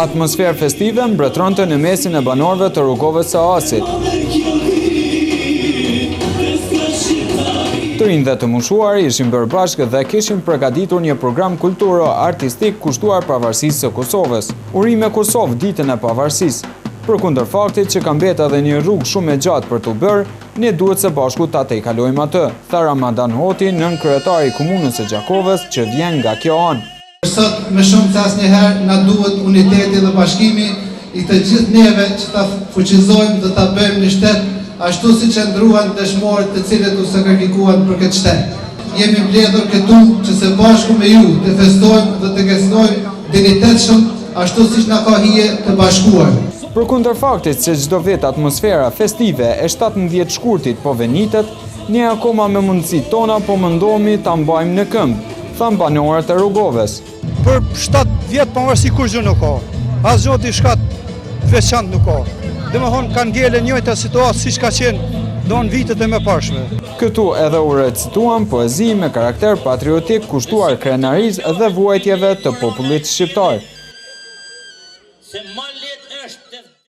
Atmosferë festive mbretëronte në mesin e banorëve të rrugove së Asit. Të rinj dhe të mushuar ishin bërë bashkë dhe kishin përgatitur një program kulturo-artistik kushtuar pavarësisë së Kosovës. Urime Kosovë ditën e pavarësisë. Përkundër faktit që ka mbetë edhe një rrugë shumë e gjatë për t'u bërë, ne duhet së bashku ta tejkalojmë atë, tha Ramadan Hoti, nën kryetari i komunës së Gjakovës që vjen nga kjo anë. Sot më shumë se asnjëherë na duhet uniteti dhe bashkimi i të gjithë neve që ta fuqizojmë dhe ta bëjmë një shtet ashtu si që ndruan dëshmorët të cilët u sakrifikuan për këtë shtet. Jemi mbledhur këtu që së bashku me ju të festojmë dhe të gëzojmë dinitetshëm ashtu siç na ka hije të bashkuar. Përkundër faktit se çdo vit atmosfera festive e 17 shkurtit po venitet, ne akoma me mundësitë tona po mundohemi ta mbajmë në këmbë, than banorët e Rrugovës. Për 7 vjet pavarësi kur gjë nuk ka. Asgjë diçka veçantë nuk ka. Domethënë kanë ngele njëjta situatë siç ka qenë në vitet e mëparshme. Këtu edhe u recituan poezi me karakter patriotik kushtuar krenarisë dhe vuajtjeve të popullit shqiptar.